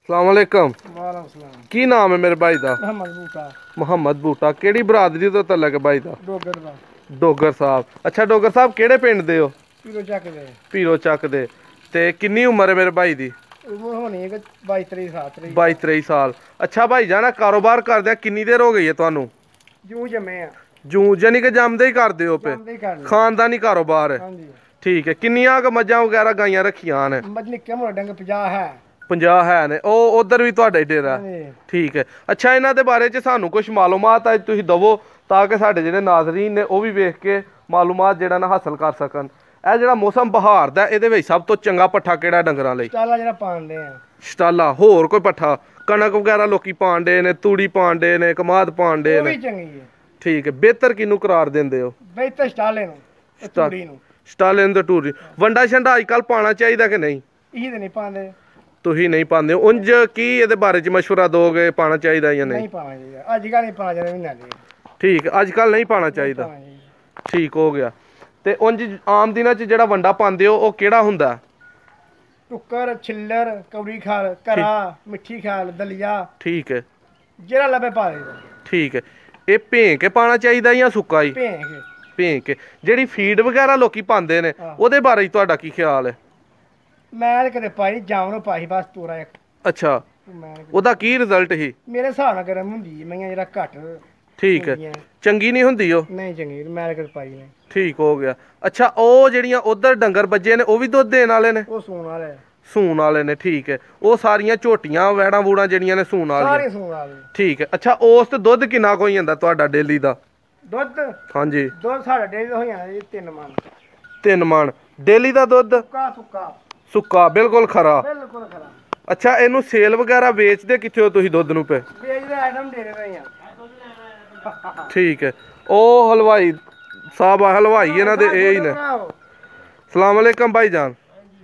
ਸਲਾਮ ਅਲੈਕਮ। ਵਾਲੇਕੁਮ ਸਲਾਮ। ਕੀ ਨਾਮ ਹੈ ਮੇਰੇ ਭਾਈ ਦਾ? ਮੁਹੰਮਦ ਬੂਟਾ। ਮੁਹੰਮਦ ਬੂਟਾ। ਕਿਹੜੀ ਬਰਾਦਰੀ ਤੋਂ ਤਲਕ ਹੈ ਭਾਈ ਦਾ? ਡੋਗਰ ਦਾ। ਡੋਗਰ ਸਾਹਿਬ। ਅੱਛਾ ਡੋਗਰ ਸਾਹਿਬ ਕਿਹੜੇ ਪਿੰਡ ਦੇ ਹੋ? ਪੀਰੋ ਚੱਕ ਦੇ। ਪੀਰੋ ਚੱਕ ਦੇ। ਤੇ ਕਿੰਨੀ ਉਮਰ ਹੈ ਮੇਰੇ ਭਾਈ ਦੀ? ਉਮਰ ਹੋਣੀ ਹੈ 22-23 ਸਾਲ। 22-23 ਸਾਲ। ਅੱਛਾ ਭਾਈ ਜਾਨਾ ਕਾਰੋਬਾਰ ਕਰਦਿਆਂ ਕਿੰਨੀ ਦੇਰ ਹੋ ਗਈ ਹੈ ਤੁਹਾਨੂੰ? ਜੂ ਜੰਮੇ ਆ। ਜੂ ਜਾਨੀ ਕਿ ਜੰਮਦੇ ਹੀ ਕਰਦੇ ਹੋ ਪੇ? ਖਾਨਦਾਨੀ ਕਾਰੋਬਾਰ ਹੈ। ਹਾਂਜੀ ਠੀਕ ਹੈ। ਕਿੰਨੀਆਂ ਕੁ ਮੱਝਾਂ ਵਗੈਰਾ ਗਾਈਆਂ ਰੱਖੀਆਂ ਨੇ? ਮੱਝ ਨਿੱਕੇ ਮੋਟੇ ਡੰਗ 50 ਹੈ। 50 ਹੈ ਨੇ। ਉਹ ਉਧਰ ਵੀ ਤੁਹਾਡਾ ਹੀ ਡੇਰਾ? ਠੀਕ ਹੈ। ਅੱਛਾ ਇਹਨਾਂ ਦੇ ਬਾਰੇ ਚ ਸਾਨੂੰ ਕੁਝ ਮਾਲੂਮਾਤ ਅੱਜ ਤੁਸੀਂ ਦਵੋ ਤਾਂ ਕਿ ਸਾਡੇ ਜਿਹੜੇ ਨਾਜ਼ਰੀਨ ਨੇ ਉਹ ਵੀ ਵੇਖ ਕੇ ਮਾਲੂਮਾਤ ਜਿਹੜਾ ਨਾ ਹਾਸਲ ਕਰ ਸਕਣ। ਇਹ ਜਿਹੜਾ ਮੌਸਮ ਬਹਾਰ ਦਾ ਇਹਦੇ ਵਿੱਚ ਸਭ ਤੋਂ ਚੰਗਾ ਪੱਠਾ ਕਿਹੜਾ ਡੰਗਰਾਂ ਲਈ? ਸ਼ਟਾਲਾ ਜਿਹੜਾ ਪਾਉਂਦੇ ਆ। ਸ਼ਟਾਲਾ। ਹੋਰ ਕੋਈ ਪੱਠਾ? ਕਣਕ ਵਗੈਰਾ ਲੋਕੀ ਪਾਉਂਦੇ ਨੇ, ਤੂੜੀ ਪਾਉਂਦੇ ਨੇ, ਕਮਾਦ ਪਾਉਂਦੇ ਨੇ। ਉਹ ਵੀ ਚੰਗੀ ਹੈ। ਠੀਕ ਹੈ। ਬਿਹਤਰ ਕਿਹਨੂੰ ਕਰਾਰ ਦਿੰਦੇ ਹੋ? ਬਿਹਤਰ ਸ਼ਟਾਲੇ ਨੂੰ ਤੇ ਤੂੜੀ ਨੂੰ। ਸ਼ਟਾਲੇ ਨੂੰ ਤੇ ਟੂਰੀ। ਵੰਡਾ ਛੰਡਾ ਅੱਜ ਕੱਲ੍ਹ ਪਾਉਣਾ ਚਾਹੀਦਾ ਕਿ ਨਹੀਂ? ਇਹ ਤੇ ਨਹੀਂ ਪਾਉਂਦੇ। ਤੁਸੀਂ ਨਹੀਂ ਪਾਉਂਦੇ? ਉਂਝ ਕੀ ਇਹਦੇ ਬਾਰੇ ਚ ਮਸ਼ਵਰਾ ਦੋਗੇ ਪਾਉਣਾ ਚਾਹੀਦਾ ਜਾਂ ਨਹੀਂ? ਨਹੀਂ ਪਾਉਣਾ ਚਾਹੀਦਾ। ਅੱਜ ਕੱਲ੍ਹ ਨਹੀਂ ਪਾਉਣਾ ਚਾਹੀਦਾ ਮਹੀਨਾ ਦੇ। ਠੀਕ ਹੈ। ਅੱਜ ਕੱਲ੍ਹ ਨਹੀਂ ਪਾਉਣਾ ਚਾਹੀਦਾ। ਠੀਕ ਹੋ ਗਿਆ। ਤੇ ਉਂਝ ਆਮ ਦਿਨਾਂ ਚ ਜਿਹੜਾ ਵੰਡਾ ਪਾਉਂਦੇ ਹੋ ਉਹ ਕਿਹੜਾ ਹੁੰਦਾ? ਟੁੱਕਰ, ਛਿੱਲਰ, ਕੌੜੀ ਖਾਲ, ਕਰਾ, ਮਿੱਠੀ ਖਾਲ, ਦਲੀਆ। ਠੀਕ ਹੈ। ਜਿਹੜਾ ਲੱਭੇ ਪਾ ਦੇ। ਠੀਕ ਹੈ। ਇਹ ਭੇਂ ਕੇ ਪਾਉਣਾ ਚਾਹੀਦਾ ਜਾਂ ਸੁੱਕਾ ਹੀ? ਭੇਂ ਕੇ। ਜਿਹੜੀ ਫੀਡ ਵਗੈਰਾ ਲੋਕੀ ਪਾਉਂਦੇ ਨੇ ਉਹਦੇ ਬਾਰੇ ਤੁਹਾਡਾ ਕੀ ਖਿਆਲ ਹੈ? ਮੈਂ ਕਦੇ ਪਾਈ ਜਾਵਣੋਂ ਪਾਈ ਬਸ ਤੋਰਾ ਇੱਕ। ਅੱਛਾ। ਉਹਦਾ ਕੀ ਰਿਜ਼ਲਟ ਸੀ? ਮੇਰੇ ਹਿਸਾਬ ਨਾਲ ਗਰਮ ਹੁੰਦੀ ਮੈਂ ਜਿਹੜਾ ਘੱਟ। ਠੀਕ ਹੈ। ਚੰਗੀ ਨਹੀਂ ਹੁੰਦੀ ਉਹ? ਨਹੀਂ ਚੰਗੀ। ਮੈਂ ਕਦੇ ਪਾਈ ਨਹੀਂ। ਠੀਕ ਹੋ ਗਿਆ। ਅੱਛਾ ਉਹ ਜਿਹੜੀਆਂ ਉਧਰ ਡੰਗਰ ਬੱਜੇ ਨੇ ਉਹ ਵੀ ਦੁੱਧ ਦੇਣ ਵਾਲੇ ਨੇ? ਉਹ ਸੂਣ ਵਾਲੇ। ਸੂਣ ਵਾਲੇ ਨੇ। ਠੀਕ ਹੈ। ਉਹ ਸਾਰੀਆਂ ਝੋਟੀਆਂ ਵੈੜਾਂ ਵੂੜਾਂ ਜਿਹੜੀਆਂ ਨੇ ਸੂਣ ਵਾਲੀਆਂ? ਸਾਰੀਆਂ ਸੂਣ ਵਾਲੀਆਂ। ਠੀਕ ਹੈ। ਅੱਛਾ ਉਸ ਤੇ ਦੁੱਧ ਕਿੰਨਾ ਕੁ ਹੋ ਜਾਂਦਾ ਤੁਹਾਡਾ ਡੇਲੀ ਦਾ? ਦੁੱਧ? ਹਾਂਜੀ। ਦੁੱਧ ਸਾਡਾ ਡੇਲੀ ਦਾ ਹੋ ਜਾਂਦਾ ਜੀ 3 ਮਣ। 3 ਮਣ ਡੇਲੀ ਦਾ ਦੁੱਧ? ਸੁੱਕਾ। ਸੁੱਕਾ ਬਿਲਕੁਲ ਖਰਾ। ਬਿਲਕੁਲ ਖਰਾ। ਅੱਛਾ ਇਹਨੂੰ ਸੇਲ ਵਗੈਰਾ ਵੇਚਦੇ ਕਿੱਥੇ ਹੋ ਤੁਸੀਂ ਦੁੱਧ ਨੂੰ ਪੇ? ਵੇਚਦੇ ਆਈਟਮ ਦੇ ਰਹੇ ਆ। ਠੀਕ ਹੈ। ਉਹ ਹਲਵਾਈ ਸਾਹਿਬ ਹਲਵਾਈ ਇਹਨਾਂ ਦੇ ਇਹ ਹੀ ਨੇ। ਸਲਾਮ ਅਲੈਕਮ ਭਾਈ ਜਾਨ।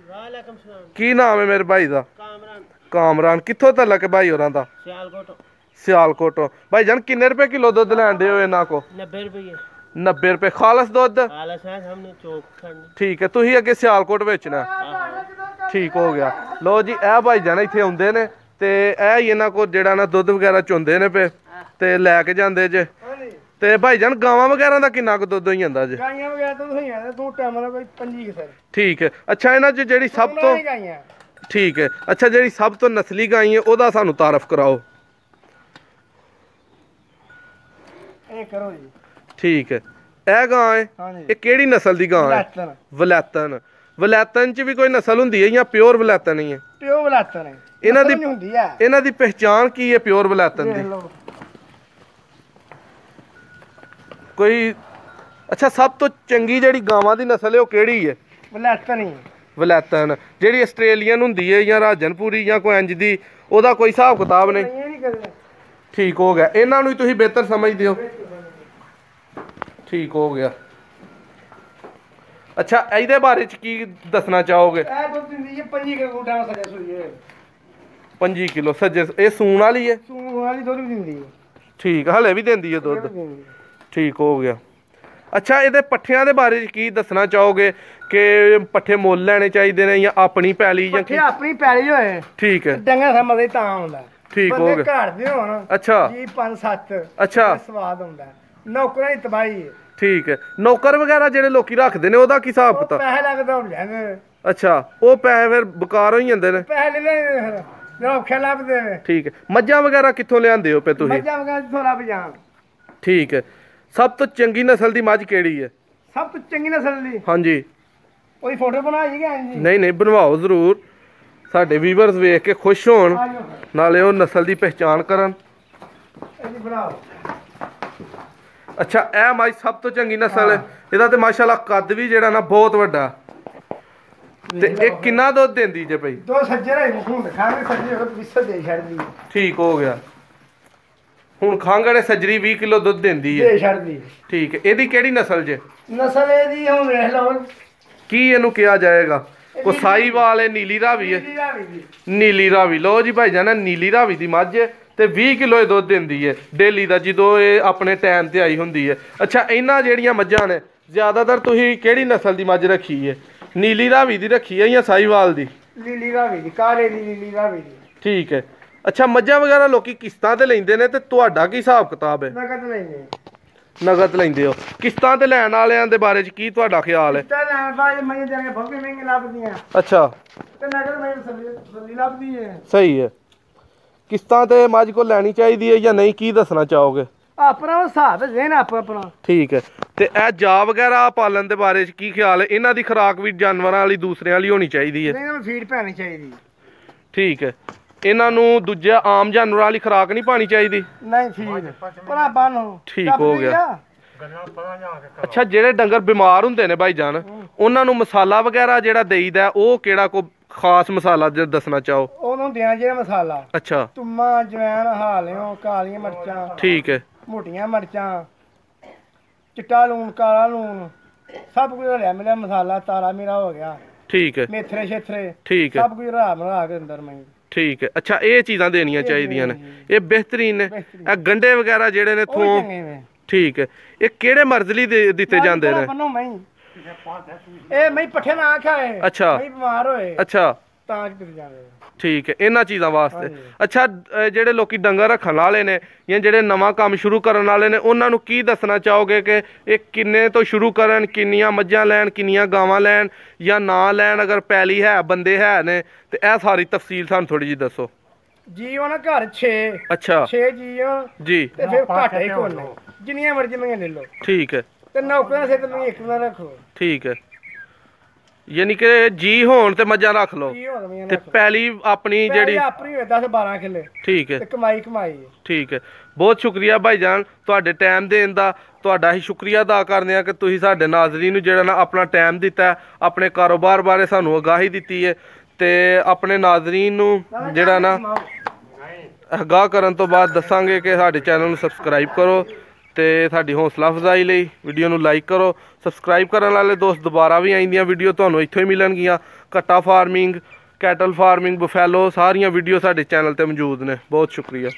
ਵਾਲੇਕੁਮ ਸਲਾਮ। ਕੀ ਨਾਮ ਹੈ ਮੇਰੇ ਭਾਈ ਦਾ? ਕਾਮਰਾਨ। ਕਾਮਰਾਨ। ਕਿੱਥੋਂ ਤਲਕ ਭਾਈ ਹੋਰਾਂ ਦਾ? ਸਿਆਲਕੋਟ। ਸਿਆਲਕੋਟ। ਭਾਈ ਜਾਨ ਕਿੰਨੇ ਰੁਪਏ ਕਿਲੋ ਦੁੱਧ ਲੈਂਦੇ ਹੋ ਇਹਨਾਂ ਕੋ? 90 ਰੁਪਏ। 90 ਰੁਪਏ ਖਾਲਸ ਦੁੱਧ? ਖਾਲਸ ਹੈ ਸਾਹਮਣੇ ਚੌਕ ਖੜਨੀ। ਠੀਕ ਹੈ। ਤੁਸੀਂ ਅੱਗੇ ਸਿਆਲਕੋਟ ਵੇਚਣਾ? ਠੀਕ ਹੋ ਗਿਆ। ਲੋ ਜੀ ਇਹ ਭਾਈ ਜਾਨ ਇੱਥੇ ਆਉਂਦੇ ਨੇ ਤੇ ਇਹ ਹੀ ਇਹਨਾਂ ਕੋਲ ਜਿਹੜਾ ਨਾ ਦੁੱਧ ਵਗੈਰਾ ਚੁੰਦੇ ਨੇ ਪਏ ਤੇ ਲੈ ਕੇ ਜਾਂਦੇ ਜੇ। ਤੇ ਭਾਈ ਜਾਨ ਗਾਵਾਂ ਵਗੈਰਾ ਦਾ ਕਿੰਨਾ ਕੁ ਦੁੱਧ ਹੋ ਜਾਂਦਾ ਜੇ? ਗਾਈਆਂ ਵਗੈਰਾ ਤਾਂ ਹੋਈ ਜਾਂਦਾ ਦੋ ਟਾਈਮਾਂ ਦਾ ਕੋਈ 25 ਕਿਸਰ। ਠੀਕ ਹੈ। ਅੱਛਾ ਇਹਨਾਂ 'ਚ ਜਿਹੜੀ ਸਭ ਤੋਂ ਠੀਕ ਹੈ। ਅੱਛਾ ਜਿਹੜੀ ਸਭ ਤੋਂ ਨਸਲੀ ਗਾਈ ਹੈ ਉਹਦਾ ਸਾਨੂੰ ਤਾਰਫ ਕਰਾਓ। ਇਹ ਕਰੋ ਜੀ। ਠੀਕ ਹੈ। ਇਹ ਗਾਂ ਹੈ? ਇਹ ਕਿਹੜੀ ਨਸਲ ਦੀ ਗਾਂ ਹੈ? ਵਲੈਤਨ। ਵਲੈਤਨ 'ਚ ਵੀ ਕੋਈ ਨਸਲ ਹੁੰਦੀ ਹੈ ਜਾਂ ਪਿਓਰ ਵਲੈਤਨ ਹੀ ਹੈ? ਪਿਓਰ ਵਲੈਤਨ ਹੈ। ਇਹਨਾਂ ਦੀ ਪਹਿਚਾਣ ਕੀ ਹੈ ਪਿਓਰ ਵਲੈਤਨ ਦੀ? ਕੋਈ ਅੱਛਾ ਸਭ ਤੋਂ ਚੰਗੀ ਜਿਹੜੀ ਗਾਵਾਂ ਦੀ ਨਸਲ ਹੈ ਉਹ ਕਿਹੜੀ ਹੈ? ਵਲੈਤਨ ਹੀ। ਵਲੈਤਨ। ਜਿਹੜੀ ਆਸਟ੍ਰੇਲੀਅਨ ਹੁੰਦੀ ਹੈ ਜਾਂ ਰਾਜਨਪੁਰੀ ਜਾਂ ਕੋਈ ਇੰਜ ਦੀ ਉਹਦਾ ਕੋਈ ਹਿਸਾਬ ਕਿਤਾਬ ਨਹੀਂ? ਠੀਕ ਹੋ ਗਿਆ। ਇਹਨਾਂ ਨੂੰ ਹੀ ਤੁਸੀਂ ਬਿਹਤਰ ਸਮਝਦੇ ਹੋ? ਠੀਕ ਹੋ ਗਿਆ। ਅੱਛਾ ਇਹਦੇ ਬਾਰੇ ਚ ਕੀ ਦੱਸਣਾ ਚਾਹੋਗੇ? ਇਹ ਦੁੱਧ ਦਿੰਦੀ ਹੈ 25 ਕਿਲੋ ਸੱਜੇ ਸੂਈ ਹੈ। 25 ਕਿਲੋ ਸੱਜੇ। ਇਹ ਸੂਣ ਵਾਲੀ ਹੈ? ਸੂਣ ਵਾਲੀ ਦੁੱਧ ਵੀ ਦਿੰਦੀ ਹੈ। ਠੀਕ ਹਲੇ ਵੀ ਦਿੰਦੀ ਹੈ ਦੁੱਧ? ਠੀਕ ਹੋ ਗਿਆ। ਅੱਛਾ ਇਹਦੇ ਪੱਠਿਆਂ ਦੇ ਬਾਰੇ ਚ ਕੀ ਦੱਸਣਾ ਚਾਹੋਗੇ ਕਿ ਪੱਠੇ ਮੁੱਲ ਲੈਣੇ ਚਾਹੀਦੇ ਨੇ ਜਾਂ ਆਪਣੀ ਪੈਲੀ ਜਾਂ ਕੀ? ਆਪਣੀ ਪੈਲੀ ਹੋਏ। ਠੀਕ ਹੈ। ਡੰਗਰ ਸਮਝਦੇ ਤਾਂ ਹੁੰਦਾ। ਠੀਕ ਹੋ ਗਿਆ। ਘਰ ਦੇ ਹੋਣ। ਅੱਛਾ ਜੀ 5-7। ਅੱਛਾ ਸਵਾਦ ਹੁੰਦਾ। ਨੌਕਰਾਂ ਦੀ ਤਬਾਹੀ। ਠੀਕ ਹੈ। ਨੌਕਰ ਵਗੈਰਾ ਜਿਹੜੇ ਲੋਕੀ ਰੱਖਦੇ ਨੇ ਉਹਦਾ ਕੀ ਹਿਸਾਬ ਕਿਤਾਬ? ਪੈਸੇ ਲੱਗਦਾ ਹੋ ਜਾਂਦੇ। ਅੱਛਾ ਉਹ ਪੈਸੇ ਫਿਰ ਬਕਾਰ ਹੋ ਜਾਂਦੇ ਨੇ? ਪੈਸੇ ਲੈਣੇ ਫਿਰ ਔਖੇ ਲੱਭਦੇ ਨੇ। ਠੀਕ ਹੈ। ਮੱਝਾਂ ਵਗੈਰਾ ਕਿੱਥੋਂ ਲਿਆਂਦੇ ਹੋ ਪੇ ਤੁਸੀਂ? ਮੱਝਾਂ ਵਗੈਰਾ ਜਿੱਥੋਂ ਲੱਭ ਜਾਣ। ਠੀਕ ਹੈ। ਸਭ ਤੋਂ ਚੰਗੀ ਨਸਲ ਦੀ ਮੱਝ ਕਿਹੜੀ ਹੈ? ਸਭ ਤੋਂ ਚੰਗੀ ਨਸਲ ਦੀ? ਹਾਂਜੀ। ਉਹਦੀ ਫੋਟੋ ਬਣਾਈ ਗਏ ਜੀ? ਨਹੀਂ ਬਣਵਾਓ ਜ਼ਰੂਰ। ਸਾਡੇ ਵੀਵਰਸ ਵੇਖ ਕੇ ਖੁਸ਼ ਹੋਣ ਨਾਲੇ ਉਹ ਨਸਲ ਦੀ ਪਹਿਚਾਣ ਕਰਨ। ਬਣਾਓ। ਅੱਛਾ ਇਹ ਮੱਝ ਸਭ ਤੋਂ ਚੰਗੀ ਨਸਲ ਹੈ। ਇਹਦਾ ਤੇ ਮਾਸ਼ਾਅੱਲਾ ਕੱਦ ਵੀ ਜਿਹੜਾ ਨਾ ਬਹੁਤ ਵੱਡਾ। ਤੇ ਇਹ ਕਿੰਨਾ ਦੁੱਧ ਦਿੰਦੀ ਜੇ ਭਾਈ? ਦੋ ਸੱਜੇ ਰਹੇ ਹੁਣ ਖਾਣੇ ਸੱਜੇ ਹੋ ਵਿਸਾ ਦੇ ਛੱਡਦੀ। ਠੀਕ ਹੋ ਗਿਆ। ਹੁਣ ਖਾਂਗੜੇ ਸੱਜਰੀ 20 ਕਿਲੋ ਦੁੱਧ ਦਿੰਦੀ ਹੈ। ਦੇ ਛੱਡਦੀ। ਠੀਕ ਹੈ। ਇਹਦੀ ਕਿਹੜੀ ਨਸਲ ਜੇ? ਨਸਲ ਇਹਦੀ ਹੁਣ ਵੇਖ ਲਓ ਕੀ ਇਹਨੂੰ ਕਿਹਾ ਜਾਏਗਾ। ਕੋਈ ਸਾਹੀਵਾਲ ਹੈ, ਨੀਲੀ ਰਾਵੀ ਹੈ? ਨੀਲੀ ਰਾਵੀ। ਲੋ ਜੀ ਭਾਈ ਜਾਨ ਨੀਲੀ ਰਾਵੀ ਦੀ ਮੱਝ ਹੈ ਤੇ 20 ਕਿਲੋ ਇਹ ਦੁੱਧ ਦਿੰਦੀ ਹੈ ਡੇਲੀ ਦਾ ਜਦੋਂ ਇਹ ਆਪਣੇ ਟਾਈਮ ਤੇ ਆਈ ਹੁੰਦੀ ਹੈ। ਅੱਛਾ ਇਹਨਾਂ ਜਿਹੜੀਆਂ ਮੱਝਾਂ ਨੇ ਜ਼ਿਆਦਾਤਰ ਤੁਸੀਂ ਕਿਹੜੀ ਨਸਲ ਦੀ ਮੱਝ ਰੱਖੀ ਹੈ? ਨੀਲੀ ਰਾਵੀ ਦੀ ਰੱਖੀ ਹੈ ਜਾਂ ਸਾਹੀਵਾਲ ਦੀ? ਨੀਲੀ ਰਾਵੀ ਦੀ। ਕਾਲੇ ਦੀ ਨੀਲੀ ਰਾਵੀ ਦੀ। ਠੀਕ ਹੈ। ਅੱਛਾ ਮੱਝਾਂ ਵਗੈਰਾ ਲੋਕੀ ਕਿਸ਼ਤਾਂ ਤੇ ਲੈਂਦੇ ਨੇ ਤੇ ਤੁਹਾਡਾ ਕੀ ਹਿਸਾਬ ਕਿਤਾਬ ਹੈ? ਨਗਦ ਲੈਂਦੇ ਨਗਦ ਲੈਂਦੇ ਹੋ। ਕਿਸ਼ਤਾਂ ਤੇ ਲੈਣ ਵਾਲਿਆਂ ਦੇ ਬਾਰੇ ਚ ਕੀ ਤੁਹਾਡਾ ਖਿਆਲ ਹੈ? ਕਿਸ਼ਤਾਂ ਲੈਣ ਬਾਅਦ ਮੈਂ ਜਾਣੇ ਬਹੁਤ ਮਹਿੰਗੇ ਲੱਭਦੀਆਂ। ਅੱਛਾ ਤੇ ਨਗਦ ਮੈਂ ਸੱਲੀ ਲੱਭਦੀ ਹੈ। ਸਹੀ ਹੈ। ਕਿਸ਼ਤਾਂ ਤੇ ਮੱਝ ਕੋਲ ਲੈਣੀ ਚਾਹੀਦੀ ਹੈ ਜਾਂ ਨਹੀਂ, ਕੀ ਦੱਸਣਾ ਚਾਹੋਗੇ? ਆਪਣਾ ਹਿਸਾਬ ਹੈ ਨਾ ਆਪਣਾ। ਠੀਕ ਹੈ। ਤੇ ਇਹ ਜਾ ਵਗੈਰਾ ਪਾਲਣ ਦੇ ਬਾਰੇ ਚ ਕੀ ਖਿਆਲ ਹੈ? ਇਹਨਾਂ ਦੀ ਖੁਰਾਕ ਵੀ ਜਾਨਵਰਾਂ ਵਾਲੀ ਦੂਸਰਿਆਂ ਵਾਲੀ ਹੋਣੀ ਚਾਹੀਦੀ ਹੈ? ਨਹੀਂ ਫੀਡ ਪੈਣੀ ਚਾਹੀਦੀ। ਠੀਕ ਹੈ। ਇਹਨਾਂ ਨੂੰ ਦੂਜਾ ਆਮ ਜਾਨਵਰਾਂ ਵਾਲੀ ਖੁਰਾਕ ਨਹੀਂ ਪਾਣੀ ਚਾਹੀਦੀ? ਨਹੀਂ ਫੀਡ ਭਰਾ ਬਾਨੋ। ਠੀਕ ਹੋ ਗਿਆ। ਅੱਛਾ ਜਿਹੜੇ ਡੰਗਰ ਬਿਮਾਰ ਹੁੰਦੇ ਨੇ ਭਾਈ ਜਾਨ, ਉਹਨਾਂ ਨੂੰ ਮਸਾਲਾ ਵਗੈਰਾ ਜਿਹੜਾ ਦੇਈਦਾ ਉਹ ਕਿਹੜਾ ਕੋ ਖਾਸ ਮਸਾਲਾ ਦੱਸਣਾ ਚਾਹੋ? ਉਹਨੂੰ ਦੇਣਾ ਜਿਹੜਾ ਮਸਾਲਾ। ਅੱਛਾ ਤੁਮਾ ਜਵੈਣ ਹਾਲਿਓ ਕਾਲੀਆਂ ਮਿਰਚਾਂ। ਠੀਕ ਹੈ। ਮੋਟੀਆਂ ਮਿਰਚਾਂ ਚਿੱਟਾ ਲੂਣ ਕਾਲਾ ਲੂਣ ਸਭ ਕੁਝ ਰਲਿਆ ਮਿਲਿਆ ਮਸਾਲਾ ਤਾਰਾ ਮੇਰਾ ਹੋ ਗਿਆ। ਠੀਕ ਹੈ। ਮੇਥਰੇ ਛੇਥਰੇ ਠੀਕ ਹੈ। ਸਭ ਕੁਝ ਰਲਾ ਕੇ ਅੰਦਰ ਮੈਂ। ਠੀਕ ਹੈ। ਅੱਛਾ ਇਹ ਚੀਜ਼ਾਂ ਦੇਣੀਆਂ ਚਾਹੀਦੀਆਂ ਨੇ, ਇਹ ਬਿਹਤਰੀਨ ਨੇ। ਇਹ ਗੰਡੇ ਵਗੈਰਾ ਜਿਹੜੇ ਨੇ ਥੋਮ। ਠੀਕ ਹੈ। ਇਹ ਕਿਹੜੇ ਮਰਜ਼ਲੀ ਦੇ ਦਿੱਤੇ ਜਾਂਦੇ ਨੇ? ਇਹ ਮੈਂ ਪੱਠੇ ਨਾ ਖਾਏ। ਅੱਛਾ ਮੈਂ ਬਿਮਾਰ ਹੋਏ। ਅੱਛਾ ਤਾਂ ਦਿੱਤੇ ਜਾਂਦੇ। ਠੀਕ ਹੈ। ਇਹਨਾਂ ਚੀਜ਼ਾਂ ਵਾਸਤੇ। ਅੱਛਾ ਜਿਹੜੇ ਲੋਕੀ ਡੰਗਰ ਰੱਖਣ ਵਾਲੇ ਨੇ ਜਾਂ ਜਿਹੜੇ ਨਵਾਂ ਕੰਮ ਸ਼ੁਰੂ ਕਰਨ ਵਾਲੇ ਨੇ ਉਹਨਾਂ ਨੂੰ ਕੀ ਦੱਸਣਾ ਚਾਹੋਗੇ ਕਿ ਇਹ ਕਿੰਨੇ ਤੋਂ ਸ਼ੁਰੂ ਕਰਨ, ਕਿੰਨੀਆਂ ਮੱਝਾਂ ਲੈਣ, ਕਿੰਨੀਆਂ ਗਾਵਾਂ ਲੈਣ ਜਾਂ ਨਾ ਲੈਣ? ਅਗਰ ਪੈਲੀ ਹੈ, ਬੰਦੇ ਹੈ ਨੇ ਤੇ ਇਹ ਸਾਰੀ ਤਫਸੀਲ ਸਾਨੂੰ ਥੋੜੀ ਜਿਹੀ ਦੱਸੋ। ਜੀ ਉਹਨਾਂ ਘਰ 6। ਅੱਛਾ 6 ਜੀ ਤੇ ਫਿਰ ਘੱਟ ਹੀ ਕੋਲ ਜਿੰਨੀਆਂ ਮਰਜ਼ੀ ਮੰਗੇ ਲੈ ਲਓ। ਠੀਕ ਹੈ। ਤੇ ਨੌਕਰਾਂ ਸੇ ਤੇ ਮੈਂ ਇੱਕ ਨਾ ਰੱਖੋ। ਠੀਕ ਹੈ। ਯਾਨੀ ਕਿ ਜੀ ਹੋਣ ਤੇ ਮੱਝਾਂ ਰੱਖ ਲਓ ਤੇ ਪੈਲੀ ਆਪਣੀ ਜਿਹੜੀ ਆਪਣੀ ਹੋਵੇ 10-12 ਕਿੱਲੇ। ਠੀਕ ਹੈ। ਤੇ ਕਮਾਈ। ਠੀਕ ਹੈ। ਬਹੁਤ ਸ਼ੁਕਰੀਆ ਭਾਈ ਜਾਨ ਤੁਹਾਡੇ ਟਾਈਮ ਦੇਣ ਦਾ। ਤੁਹਾਡਾ ਹੀ ਸ਼ੁਕਰੀਆ ਅਦਾ ਕਰਦੇ ਹਾਂ ਕਿ ਤੁਸੀਂ ਸਾਡੇ ਨਾਜ਼ਰੀਨ ਨੂੰ ਜਿਹੜਾ ਨਾ ਆਪਣਾ ਟਾਈਮ ਦਿੱਤਾ, ਆਪਣੇ ਕਾਰੋਬਾਰ ਬਾਰੇ ਸਾਨੂੰ ਆਗਾਹੀ ਦਿੱਤੀ ਹੈ ਤੇ ਆਪਣੇ ਨਾਜ਼ਰੀਨ ਨੂੰ ਜਿਹੜਾ ਨਾ ਆਗਾਹ ਕਰਨ ਤੋਂ ਬਾਅਦ ਦੱਸਾਂਗੇ ਕਿ ਸਾਡੇ ਚੈਨਲ ਨੂੰ ਸਬਸਕ੍ਰਾਈਬ ਕਰੋ ਤੇ ਸਾਡੀ ਹੌਸਲਾ ਅਫਜ਼ਾਈ ਲਈ ਵੀਡੀਓ ਨੂੰ ਲਾਈਕ ਕਰੋ। ਸਬਸਕ੍ਰਾਈਬ ਕਰਨ ਵਾਲੇ ਦੋਸਤ ਦੁਬਾਰਾ ਵੀ ਆਉਂਦੀਆਂ ਵੀਡੀਓ ਤੁਹਾਨੂੰ ਇੱਥੋਂ ਹੀ ਮਿਲਣਗੀਆਂ। ਕੱਟਾ ਫਾਰਮਿੰਗ, ਕੈਟਲ ਫਾਰਮਿੰਗ, ਬਫੈਲੋ ਸਾਰੀਆਂ ਵੀਡੀਓ ਸਾਡੇ ਚੈਨਲ ਤੇ ਮੌਜੂਦ ਨੇ। ਬਹੁਤ ਸ਼ੁਕਰੀਆ।